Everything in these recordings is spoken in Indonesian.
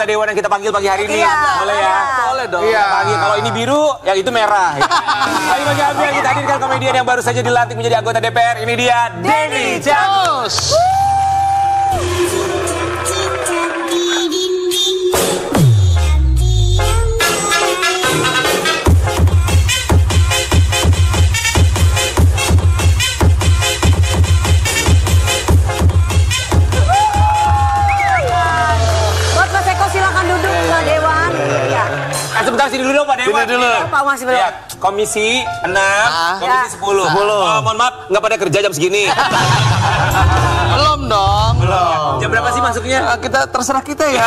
dewan yang kita panggil pagi hari ini? Iya, boleh ya? Boleh dong. Iya. Kalau ini biru, yang itu merah. Ayo bagi Ambiar kita hadirkan komedian yang baru saja dilantik menjadi anggota DPR. Ini dia, Denny Cagur. Sebentar sini dulu Pak Dewan. Sini dulu. Pak masih belum. Ya, Komisi 6, Komisi 10. Mohon maaf, nggak pada kerja jam segini. Belum dong. Belum. Jam berapa sih masuknya? Kita terserah kita ya.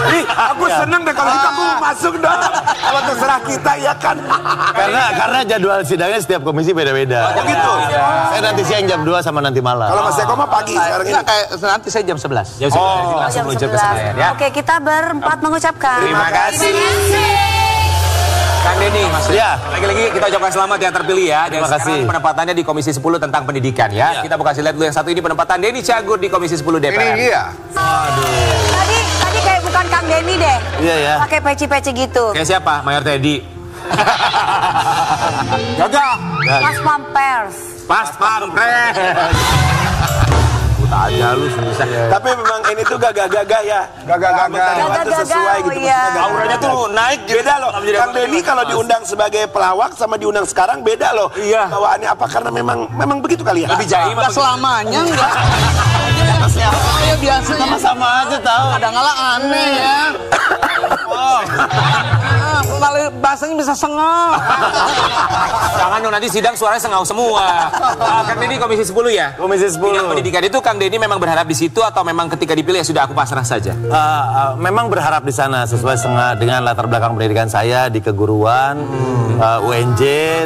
Ih, aku seneng deh kalau kita mau masuk dong. Kalau terserah kita ya kan. Karena jadwal sidangnya setiap komisi beda-beda. Oh gitu. Saya nanti siang jam 2 sama nanti malam. Kalau Mas Eko mah pagi sekarang ini. Kayak nanti saya jam 11. Jam 11 langsung meluncur ke sana ya. Oke, kita berempat mengucapkan. Terima kasih. Kang Denny, Ya. lagi-lagi kita ucapkan selamat yang terpilih ya. Dan Terima kasih. sekarang penempatannya di Komisi 10 tentang pendidikan ya. Kita mau kasih lihat dulu yang satu ini penempatan Denny Cagur di Komisi 10 DPR. Ini dia. Tadi kayak bukan Kang Denny deh. Iya ya. Pakai peci-peci gitu. Kayak siapa? Mayor Teddy. Gagal. Pas Pampers. Pas Pampres. Buta aja lu susah. Tapi memang ini tuh gagah-gagah ya. Gagah-gagah. Itu sesuai gitu. Iya. Auranya tuh naik Beda loh. Kang Denny kalau diundang sebagai pelawak sama diundang sekarang beda loh. Iya. Bawaannya apa karena memang begitu kali ya. Lebih jaim. Enggak selamanya enggak. Ya biasa Sama-sama aja tahu. kadang-kadang aneh ya. Malah bahasanya bisa sengah. Jangan dong nanti sidang suaranya sengau semua. Kang Denny Komisi 10 ya? Komisi 10. Bidang pendidikan itu Kang Denny memang berharap di situ atau memang ketika dipilih ya sudah aku pasrah saja? Memang berharap di sana sesuai dengan latar belakang pendidikan saya di keguruan, UNJ,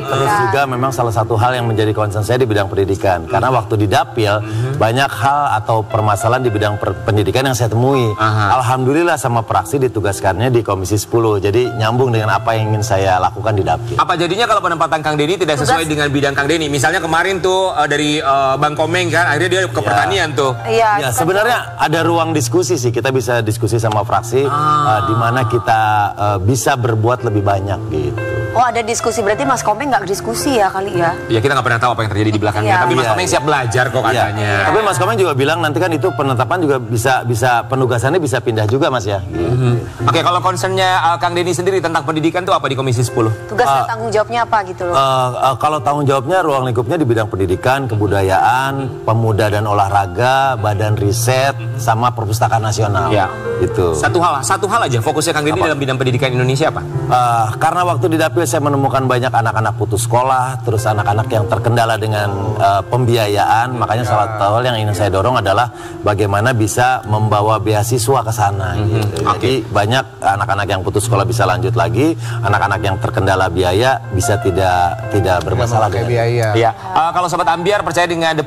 terus juga memang salah satu hal yang menjadi concern saya di bidang pendidikan. Karena waktu di Dapil banyak hal atau permasalahan di bidang pendidikan yang saya temui. Alhamdulillah sama praksi ditugaskannya di Komisi 10. Jadi nyambung dengan apa yang ingin saya lakukan di Dapil. Apa jadinya kalau penempatan Kang Denny tidak sesuai dengan bidang Kang Denny? Misalnya kemarin tuh dari Bang Komeng kan, akhirnya dia ke pertanian tuh. Ya sebenarnya ada ruang diskusi sih, kita bisa diskusi sama fraksi di mana kita bisa berbuat lebih banyak gitu. Oh, ada diskusi, berarti Mas Komeng nggak diskusi ya kali ya? Ya kita nggak pernah tahu apa yang terjadi di belakangnya. Iya. Tapi Mas Iya, Komeng iya. siap belajar kok katanya. Tapi Mas Komeng juga bilang nanti kan itu penetapan juga bisa penugasannya bisa pindah juga Mas ya. Gitu. Oke, kalau concernnya Kang Denny sendiri tentang pendidikan tuh apa di Komisi 10? Tugas dan tanggung jawabnya apa gitu loh? Kalau tanggung jawabnya ruang lingkupnya di bidang pendidikan, kebudayaan, pemuda dan olahraga, badan riset, sama perpustakaan nasional. Ya. Gitu. Satu hal aja fokusnya Kang Denny dalam bidang pendidikan Indonesia apa? Karena waktu di Dapil saya menemukan banyak anak-anak putus sekolah, terus anak-anak yang terkendala dengan pembiayaan, makanya salah satu hal yang ingin saya dorong adalah bagaimana bisa membawa beasiswa ke sana. Gitu. Jadi banyak anak-anak yang putus sekolah bisa lanjut lagi, anak-anak yang terkendala biaya bisa tidak bermasalah dengan biaya. Iya. Kalau Sobat Ambiar percaya dengan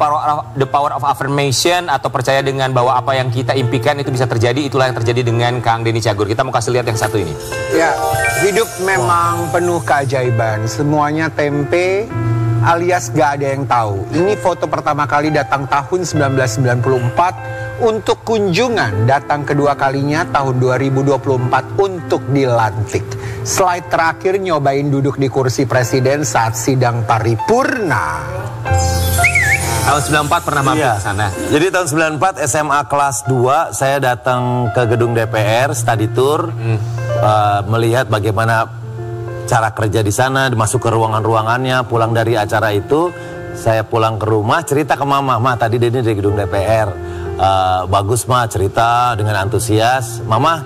the power of affirmation atau percaya dengan bahwa apa yang kita impikan itu bisa terjadi, itulah yang terjadi dengan Kang Denny Cagur. Kita mau kasih lihat yang satu ini. Ya, hidup memang penuh keajaiban. Semuanya tempe alias gak ada yang tahu. Ini foto pertama kali datang tahun 1994 untuk kunjungan. Datang kedua kalinya tahun 2024 untuk dilantik. Slide terakhir nyobain duduk di kursi presiden saat sidang paripurna. Tahun 94 pernah mampir ke sana. Jadi tahun 94 SMA kelas 2 saya datang ke gedung DPR study tour, melihat bagaimana cara kerja di sana, masuk ke ruangan-ruangannya. Pulang dari acara itu saya pulang ke rumah cerita ke mama, "Ma, tadi Denny dari gedung DPR, bagus Ma, cerita dengan antusias. Mama,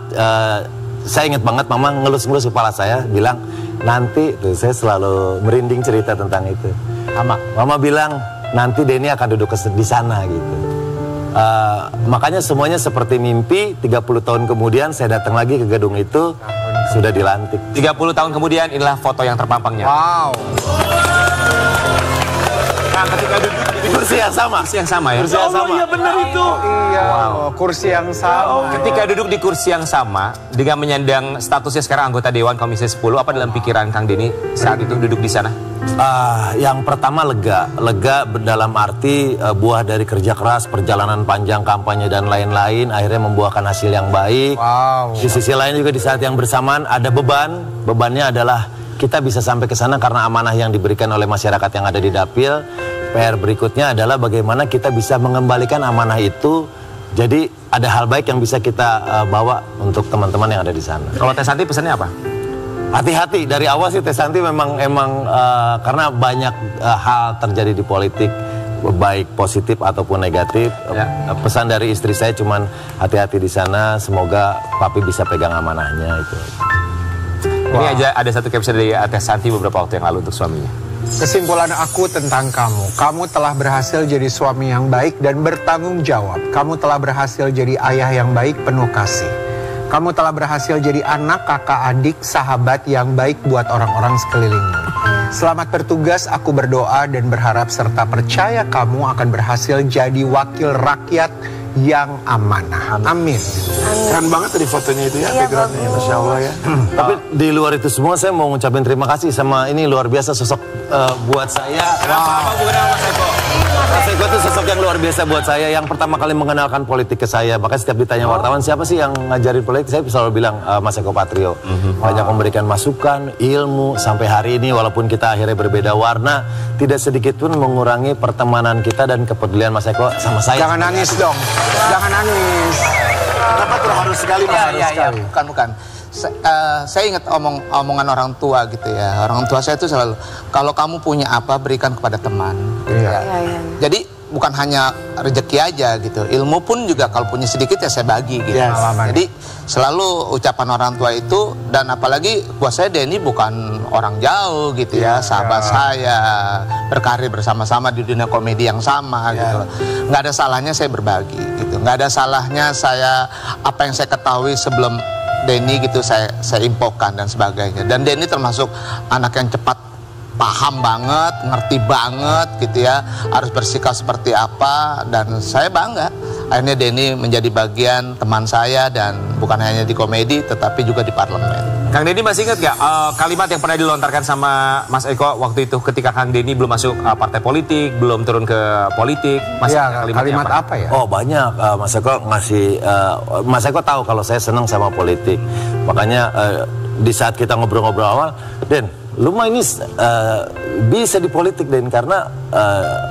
saya ingat banget mama ngelus-ngelus kepala saya bilang, nanti tuh saya selalu merinding cerita tentang itu. Mama bilang nanti Denny akan duduk di sana gitu. Makanya semuanya seperti mimpi. 30 tahun kemudian saya datang lagi ke gedung itu, sudah dilantik. 30 tahun kemudian inilah foto yang terpampangnya. Wow. Nah, ketika duduk di kursi Kursi yang sama. Kursi yang sama ya? Kursi yang sama. Iya benar itu. Iya, kursi yang sama. Ketika duduk di kursi yang sama, dengan menyandang statusnya sekarang anggota Dewan Komisi 10, apa dalam pikiran Kang Denny saat itu duduk di sana? Yang pertama lega dalam arti buah dari kerja keras, perjalanan panjang kampanye dan lain-lain akhirnya membuahkan hasil yang baik. Di sisi lain juga di saat yang bersamaan ada bebannya adalah kita bisa sampai ke sana karena amanah yang diberikan oleh masyarakat yang ada di Dapil. PR berikutnya adalah bagaimana kita bisa mengembalikan amanah itu. Jadi ada hal baik yang bisa kita bawa untuk teman-teman yang ada di sana. Kalau Teh Santi pesannya apa? Hati-hati dari awal sih Teh Santi memang karena banyak hal terjadi di politik baik positif ataupun negatif. Pesan dari istri saya cuman hati-hati di sana, semoga papi bisa pegang amanahnya itu. Ini aja ada satu caption dari Teh Santi beberapa waktu yang lalu untuk suaminya. Kesimpulan aku tentang kamu. Kamu telah berhasil jadi suami yang baik dan bertanggung jawab. Kamu telah berhasil jadi ayah yang baik penuh kasih. Kamu telah berhasil jadi anak, kakak, adik, sahabat yang baik buat orang-orang sekelilingmu. Selamat bertugas, aku berdoa dan berharap serta percaya kamu akan berhasil jadi wakil rakyat yang amanah. Amin. Keren banget tadi fotonya itu ya, backgroundnya, Masya Allah ya. Tapi di luar itu semua saya mau ngucapin terima kasih sama ini luar biasa sosok buat saya. Mas Eko itu sosok yang luar biasa buat saya, yang pertama kali mengenalkan politik ke saya. Bahkan setiap ditanya wartawan siapa sih yang ngajarin politik, saya selalu bilang Mas Eko Patrio. Banyak memberikan masukan, ilmu, sampai hari ini walaupun kita akhirnya berbeda warna, tidak sedikit pun mengurangi pertemanan kita dan kepedulian Mas Eko sama saya. Jangan nangis dong. Jangan nangis. Kenapa terharu sekali Mas? Iya, bukan. Saya ingat omongan orang tua gitu ya. Orang tua saya itu selalu, kalau kamu punya apa berikan kepada teman. Gitu ya. Jadi bukan hanya rezeki aja gitu, ilmu pun juga kalau punya sedikit ya saya bagi gitu. Jadi selalu ucapan orang tua itu, dan apalagi buat saya Denny bukan orang jauh gitu ya, sahabat saya, berkarir bersama-sama di dunia komedi yang sama gitu. Nggak ada salahnya saya berbagi gitu, nggak ada salahnya saya apa yang saya ketahui sebelum Denny gitu saya infokan dan sebagainya. Dan Denny termasuk anak yang cepat paham banget, ngerti banget gitu ya, harus bersikap seperti apa, dan saya bangga akhirnya Denny menjadi bagian teman saya, dan bukan hanya di komedi tetapi juga di parlemen. Kang Denny masih ingat gak kalimat yang pernah dilontarkan sama Mas Eko waktu itu ketika Kang Denny belum masuk partai politik, belum turun ke politik? Masih kalimat apa ya? Oh banyak, Mas Eko ngasih, Mas Eko tahu kalau saya senang sama politik. Makanya di saat kita ngobrol-ngobrol awal, Den, lu mah ini bisa di politik, Den, karena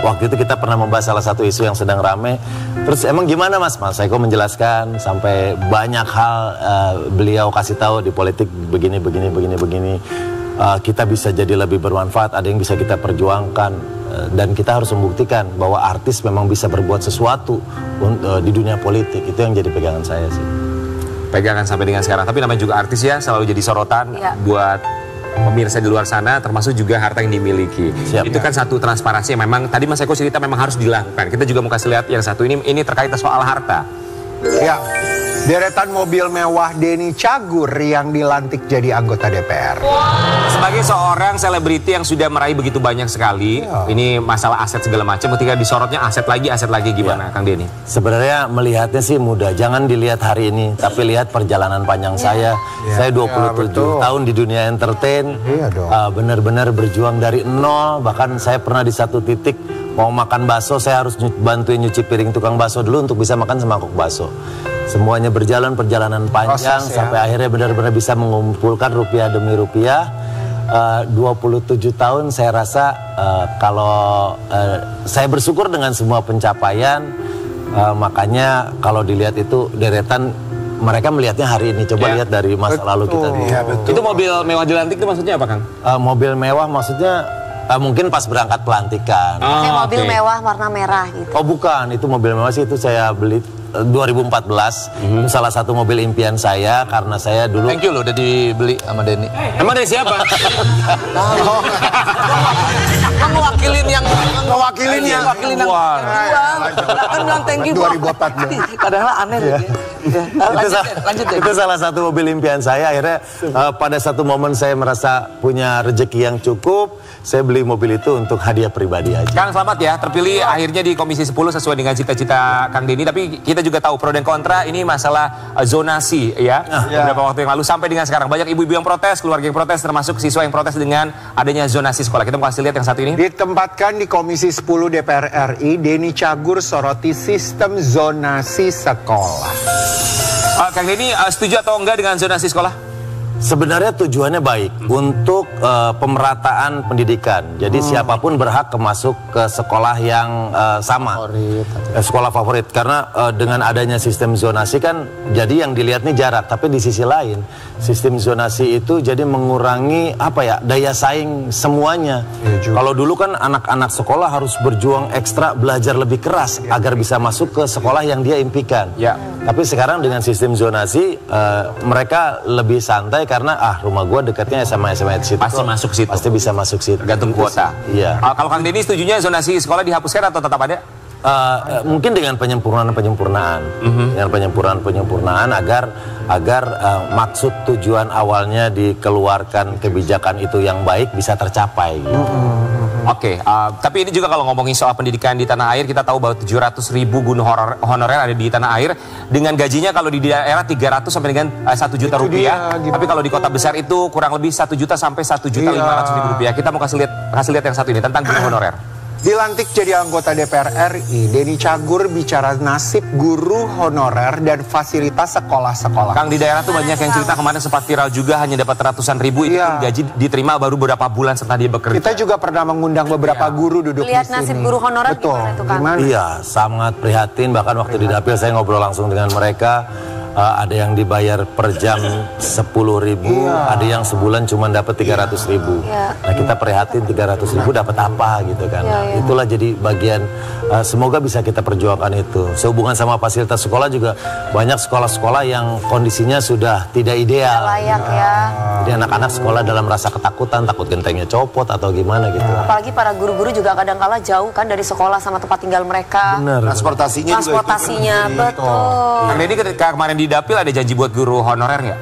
waktu itu kita pernah membahas salah satu isu yang sedang rame. Terus emang gimana Mas Eko menjelaskan sampai banyak hal beliau kasih tahu di politik begini. Kita bisa jadi lebih bermanfaat, ada yang bisa kita perjuangkan, dan kita harus membuktikan bahwa artis memang bisa berbuat sesuatu di dunia politik. Itu yang jadi pegangan saya sih. Pegangan sampai dengan sekarang. Tapi namanya juga artis ya, selalu jadi sorotan buat pemirsa di luar sana, termasuk juga harta yang dimiliki. Itu kan satu transparansi yang memang tadi Mas Eko cerita memang harus dilakukan. Kita juga mau kasih lihat yang satu ini terkait soal harta. Ya, deretan mobil mewah Denny Cagur yang dilantik jadi anggota DPR. Sebagai seorang selebriti yang sudah meraih begitu banyak sekali, ini masalah aset segala macam, ketika disorotnya aset lagi gimana Kang Denny? Sebenarnya melihatnya sih mudah, jangan dilihat hari ini, tapi lihat perjalanan panjang saya. Saya 27 tahun di dunia entertain, benar-benar berjuang dari nol. Bahkan saya pernah di satu titik mau makan bakso, saya harus bantuin nyuci piring tukang bakso dulu untuk bisa makan semangkuk bakso. Semuanya berjalan perjalanan panjang sampai akhirnya benar-benar bisa mengumpulkan rupiah demi rupiah. 27 tahun saya rasa kalau saya bersyukur dengan semua pencapaian, makanya kalau dilihat itu deretan mereka melihatnya hari ini. Coba lihat dari masa lalu kita. Itu mobil mewah dilantik itu maksudnya apa Kang? Mobil mewah maksudnya mungkin pas berangkat pelantikan. Kayak mobil mewah warna merah gitu. Oh bukan, itu mobil mewah sih itu saya beli 2014. Salah satu mobil impian saya karena saya dulu. Thank you loh udah dibeli sama Denny. Emang dari siapa? Kamu wakilin yang Mewakilinya. Wah. Kan bilang thank you. 2014. Kadang-kadang aneh deh. Lanjut deh. Itu salah satu mobil impian saya. Akhirnya pada satu momen saya merasa punya rezeki yang cukup, saya beli mobil itu untuk hadiah pribadi aja. Kang, selamat ya, terpilih akhirnya di Komisi 10 sesuai dengan cita-cita Kang Denny. Tapi kita juga tahu pro dan kontra ini masalah zonasi ya. Beberapa waktu yang lalu sampai dengan sekarang banyak ibu-ibu yang protes, keluarga yang protes, termasuk siswa yang protes dengan adanya zonasi sekolah. Kita mau kasih lihat yang satu ini. Ditempatkan di Komisi 10 DPR RI, Denny Cagur soroti sistem zonasi sekolah. Kang Denny setuju atau enggak dengan zonasi sekolah? Sebenarnya tujuannya baik untuk pemerataan pendidikan. Jadi siapapun berhak masuk ke sekolah yang sama. Sekolah favorit. Karena dengan adanya sistem zonasi kan jadi yang dilihat nih jarak. Tapi di sisi lain sistem zonasi itu jadi mengurangi daya saing semuanya. Kalau dulu kan anak-anak sekolah harus berjuang ekstra, belajar lebih keras agar bisa masuk ke sekolah yang dia impikan. Tapi sekarang dengan sistem zonasi mereka lebih santai karena rumah gua dekatnya SMA situ. Pasti masuk situ. Pasti bisa masuk situ. Tergantung kuota. Iya. Kalau Kang Denny setujunya zonasi sekolah dihapuskan atau tetap ada? Mungkin dengan penyempurnaan, dengan penyempurnaan agar maksud tujuan awalnya dikeluarkan kebijakan itu yang baik bisa tercapai. Oke, tapi ini juga kalau ngomongin soal pendidikan di tanah air, kita tahu bahwa 700.000 guru honorer ada di tanah air dengan gajinya kalau di daerah 300 sampai dengan 1 juta rupiah. Tapi kalau di kota besar itu kurang lebih 1 juta sampai 1.500.000 rupiah. Kita mau kasih lihat yang satu ini tentang guru honorer. Dilantik jadi anggota DPR RI, Denny Cagur bicara nasib guru honorer dan fasilitas sekolah-sekolah. Kang, di daerah tuh banyak yang cerita kemarin sempat viral juga hanya dapat ratusan ribu, itu pun gaji diterima baru beberapa bulan setelah dia bekerja. Kita juga pernah mengundang beberapa guru duduk Lihat di sini. nasib guru honorer gimana tuh, Kang? Iya, sangat prihatin. Bahkan waktu di dapil saya ngobrol langsung dengan mereka. Ada yang dibayar per jam 10.000, ada yang sebulan cuma dapat 300.000. Nah kita prihatin 300.000 dapat apa gitu kan. Itulah jadi bagian, semoga bisa kita perjuangkan itu. Sehubungan sama fasilitas sekolah juga banyak sekolah-sekolah yang kondisinya sudah tidak ideal. Layak ya. Jadi anak-anak sekolah dalam rasa ketakutan, takut gentengnya copot atau gimana gitu. Apalagi para guru-guru juga kadang-kala jauh kan dari sekolah sama tempat tinggal mereka. Benar. Transportasinya betul. Kang Denny ketika kemarin di dapil ada janji buat guru honorer nggak?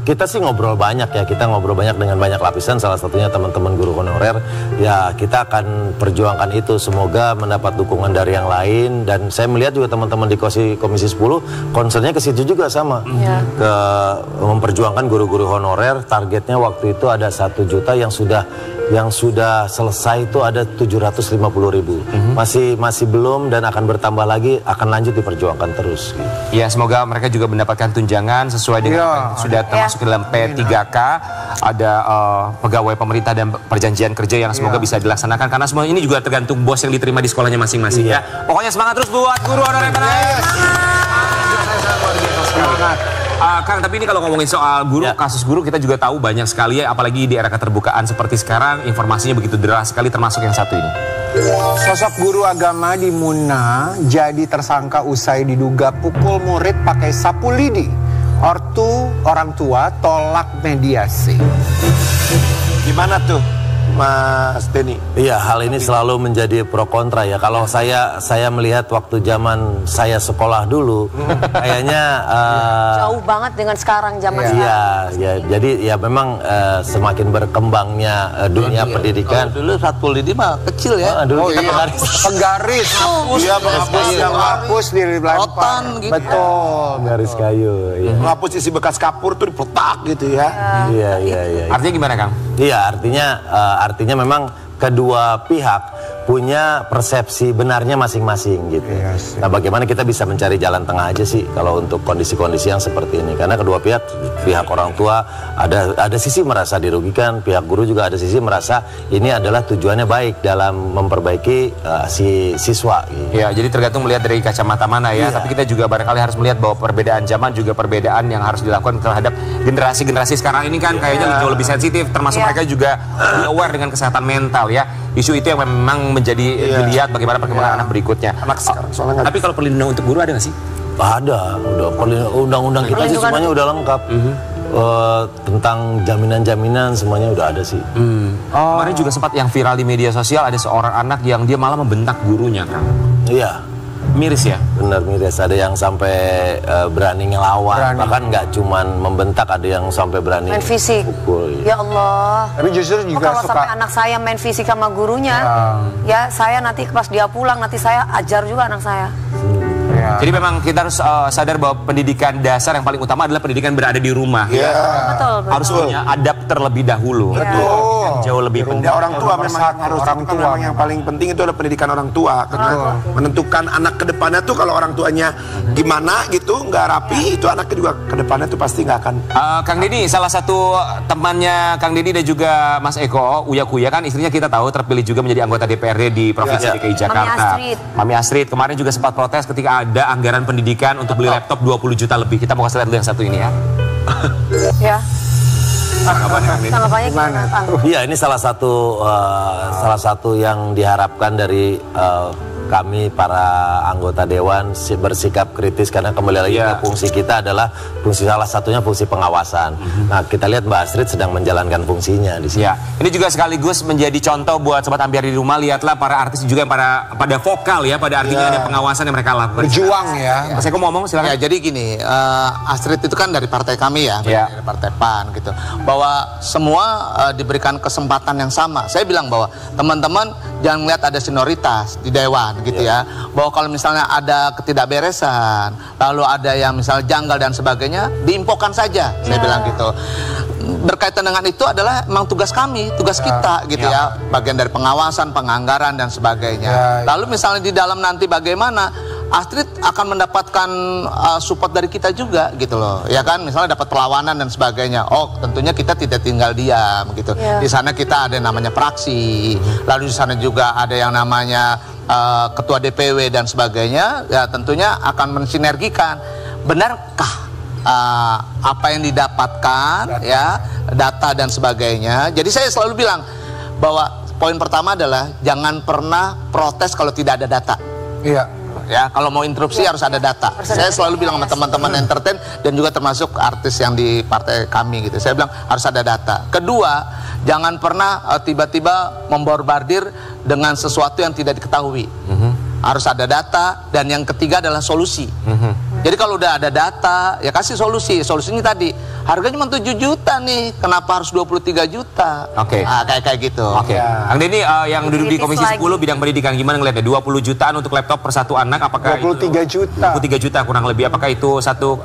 Kita sih ngobrol banyak ya, kita ngobrol banyak dengan banyak lapisan, salah satunya teman-teman guru honorer. Ya kita akan perjuangkan itu, semoga mendapat dukungan dari yang lain. Dan saya melihat juga teman-teman di Komisi 10 concernnya ke situ juga sama, ke memperjuangkan guru-guru honorer. Targetnya waktu itu ada 1 juta, yang sudah selesai itu ada 750.000. Masih belum dan akan bertambah lagi, akan lanjut diperjuangkan terus. Ya semoga mereka juga mendapatkan tunjangan sesuai dengan apa yang sudah termasuk dalam P3K. Ada pegawai pemerintah dan perjanjian kerja yang semoga bisa dilaksanakan, karena semua ini juga tergantung bos yang diterima di sekolahnya masing-masing ya. Pokoknya semangat terus buat guru honorer tanah air. Semangat. Kang, tapi ini kalau ngomongin soal guru, kasus guru kita juga tahu banyak sekali ya, apalagi di era keterbukaan seperti sekarang, informasinya begitu deras sekali, termasuk yang satu ini. Sosok guru agama di Muna jadi tersangka usai diduga pukul murid pakai sapu lidi. Orang tua tolak mediasi. Gimana tuh, Mas Denny? Iya, hal ini selalu menjadi pro kontra ya. Kalau saya melihat waktu zaman saya sekolah dulu, kayaknya jauh banget dengan sekarang zaman sekarang. Iya, jadi ya memang semakin berkembangnya dunia pendidikan. Dulu satpol lidi mah kecil ya. Dulu kita penggaris. Iya, yang hapus dilempar. Gitu. Betul. Garis kayu. Iya. Ngapus isi bekas kapur tuh dipetak gitu ya. Iya. Artinya gimana, Kang? Iya, artinya memang kedua pihak punya persepsi benarnya masing-masing gitu. Nah, bagaimana kita bisa mencari jalan tengah aja sih kalau untuk kondisi-kondisi yang seperti ini? Karena kedua pihak orang tua ada sisi merasa dirugikan, pihak guru juga ada sisi merasa ini adalah tujuannya baik dalam memperbaiki si siswa. Gitu. Ya, jadi tergantung melihat dari kacamata mana ya. Tapi kita juga barangkali harus melihat bahwa perbedaan zaman juga perbedaan yang harus dilakukan terhadap generasi-generasi sekarang ini kan kayaknya jauh lebih sensitif. Termasuk mereka juga aware dengan kesehatan mental ya. Isu itu yang memang menjadi dilihat bagaimana perkembangan anak berikutnya. Tapi kalau perlindungan untuk guru ada nggak sih? Ada, udah undang-undang kita sih semuanya udah lengkap. Tentang jaminan-jaminan semuanya udah ada sih. Kemarin juga sempat yang viral di media sosial, ada seorang anak yang dia malah membentak gurunya, Kang. Iya. Miris ya? Benar miris, ada yang sampai berani ngelawan, bahkan nggak cuman membentak, ada yang sampai berani main fisik. pukul. Ya Allah. Tapi justru juga kalau suka sampai anak saya main fisik sama gurunya, ya saya nanti pas dia pulang nanti saya ajar juga anak saya. Jadi memang kita harus sadar bahwa pendidikan dasar yang paling utama adalah pendidikan berada di rumah. Betul, betul. Harus punya adab terlebih dahulu. Betul. Yang jauh lebih penting. Ya, orang tua memang yang harus orang itu kan tua. memang yang paling penting itu adalah pendidikan orang tua. Karena menentukan anak ke depannya tuh kalau orang tuanya gimana gitu, nggak rapi, itu anaknya juga ke depannya tuh pasti nggak akan. Kang Deddy, salah satu temannya Kang Deddy dan juga Mas Eko, Uya Kuya kan istrinya kita tahu terpilih juga menjadi anggota DPRD di Provinsi DKI Jakarta. Mami Astrid kemarin juga sempat protes ketika ada anggaran pendidikan untuk beli laptop 20 juta lebih. Kita mau kasih lihat dulu yang satu ini ya. Ya. Tanggapannya gimana? Iya, ini salah satu yang diharapkan dari kami para anggota dewan bersikap kritis, karena kembali lagi ke fungsi kita adalah fungsi salah satunya fungsi pengawasan. Nah, kita lihat Mbak Astrid sedang menjalankan fungsinya di sini. Ya, ini juga sekaligus menjadi contoh buat sobat Ambiar di rumah. Lihatlah para artis juga yang pada vokal ya, pada artinya ada pengawasan yang mereka lakukan. berjuang ya. Mas Eko mau ngomong silakan. Ya, jadi gini, Astrid itu kan dari partai kami ya, dari partai PAN gitu. Bahwa semua diberikan kesempatan yang sama. Saya bilang bahwa teman-teman jangan melihat ada senioritas di dewan gitu ya. Bahwa kalau misalnya ada ketidakberesan, lalu ada yang misalnya janggal dan sebagainya, diinfokan saja. Saya bilang gitu. Berkaitan dengan itu adalah memang tugas kami, tugas kita gitu ya. Bagian dari pengawasan, penganggaran dan sebagainya. Lalu misalnya di dalam nanti bagaimana, Astrid akan mendapatkan support dari kita juga gitu loh, ya kan, misalnya dapat perlawanan dan sebagainya. Oh, tentunya kita tidak tinggal diam gitu. Di sana kita ada yang namanya praksi, lalu di sana juga ada yang namanya ketua DPW dan sebagainya. Ya tentunya akan mensinergikan. Benarkah apa yang didapatkan ya, data dan sebagainya. Jadi saya selalu bilang bahwa poin pertama adalah jangan pernah protes kalau tidak ada data. Iya. Ya, kalau mau interupsi harus ada data. Saya selalu bilang sama teman-teman entertain dan juga termasuk artis yang di partai kami gitu. Saya bilang harus ada data. Kedua, jangan pernah tiba-tiba memborbardir dengan sesuatu yang tidak diketahui. Harus ada data. Dan yang ketiga adalah solusi. Jadi kalau udah ada data, ya kasih solusi. Solusinya tadi, harganya cuma 7 juta nih, kenapa harus 23 juta? Oke. Nah, kayak gitu. Oke. Kang Deddy yang duduk di Komisi 10 bidang pendidikan, gimana ngeliatnya? 20 jutaan untuk laptop per satu anak, apakah 23 juta. 23 juta kurang lebih, apakah itu satu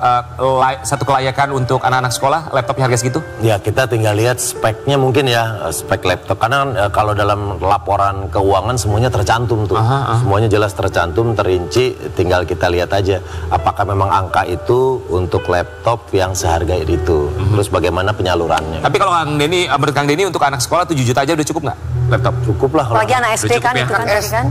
kelayakan untuk anak-anak sekolah, laptopnya harga segitu? Ya, kita tinggal lihat speknya mungkin ya, spek laptop. Karena kalau dalam laporan keuangan semuanya tercantum tuh. Semuanya jelas tercantum, terinci, tinggal kita lihat aja apakah memang angka itu untuk laptop yang seharga itu. Terus bagaimana penyalurannya. Tapi kalau menurut Kang Deddy untuk anak sekolah 7 juta aja udah cukup nggak? Laptop? Cukup lah. Apalagi anak SD kan itu kan tadi kan.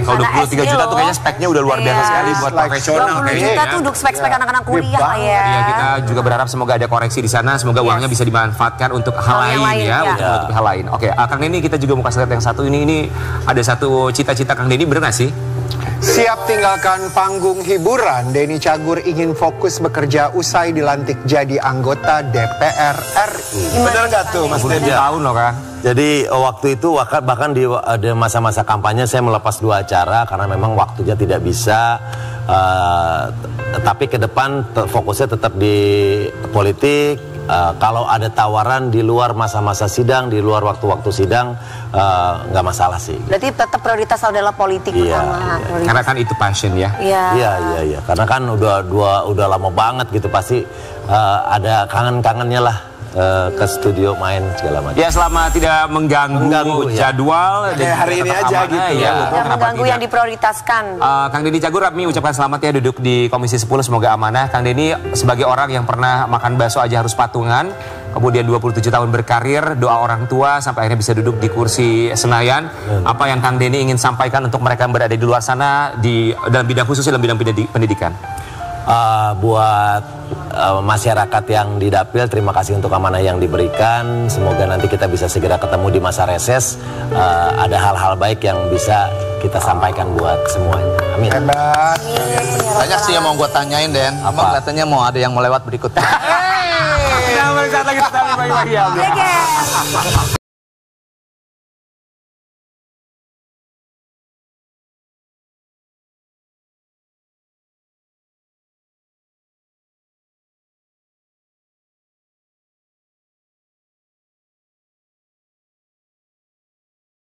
Kalau 23 juta tuh kayaknya speknya udah luar biasa sekali buat profesional. 20 juta tuh untuk spek-spek anak-anak kuliah ya. Iya, kita juga berharap semoga ada koreksi di sana, semoga uangnya bisa dimanfaatkan untuk hal lain ya, untuk menutupi hal lain. Oke, Kang Deddy kita juga mau kasih lihat yang satu ini ada satu cita-cita Kang Deddy, bener nggak sih? Siap tinggalkan panggung hiburan, Denny Cagur ingin fokus bekerja usai dilantik jadi anggota DPR RI. Bener nggak tuh Mas Deddy? Tahun loh Kang. Jadi waktu itu bahkan di masa-masa kampanye saya melepas 2 acara karena memang waktunya tidak bisa. Tapi ke depan fokusnya tetap di politik. Kalau ada tawaran di luar masa-masa sidang, di luar waktu-waktu sidang, nggak masalah sih. Berarti tetap prioritas adalah politik pertama. Karena kan itu passion ya. Iya. Karena kan udah lama banget gitu, pasti ada kangen-kangennya lah. Ke studio main segala macam. Ya, selama tidak mengganggu jadwal dan hari ini aja gitu ya. Mengganggu yang diprioritaskan. Kang Deddy Cagur, kami ucapkan selamat ya duduk di Komisi 10, semoga amanah. Kang Deddy sebagai orang yang pernah makan bakso aja harus patungan, kemudian 27 tahun berkarir, doa orang tua sampai akhirnya bisa duduk di kursi Senayan. Apa yang Kang Deddy ingin sampaikan untuk mereka yang berada di luar sana dalam bidang khususnya dalam bidang pendidikan? Buat masyarakat yang di Dapil, terima kasih untuk amanah yang diberikan. Semoga nanti kita bisa segera ketemu di masa reses. Ada hal-hal baik yang bisa kita sampaikan buat semuanya. Amin. Banyak sih yang mau gue tanyain, Den. Emang katanya mau ada yang mau lewat berikutnya. Kita kembali saat lagi tetap di Pagi-Pagi. Geger.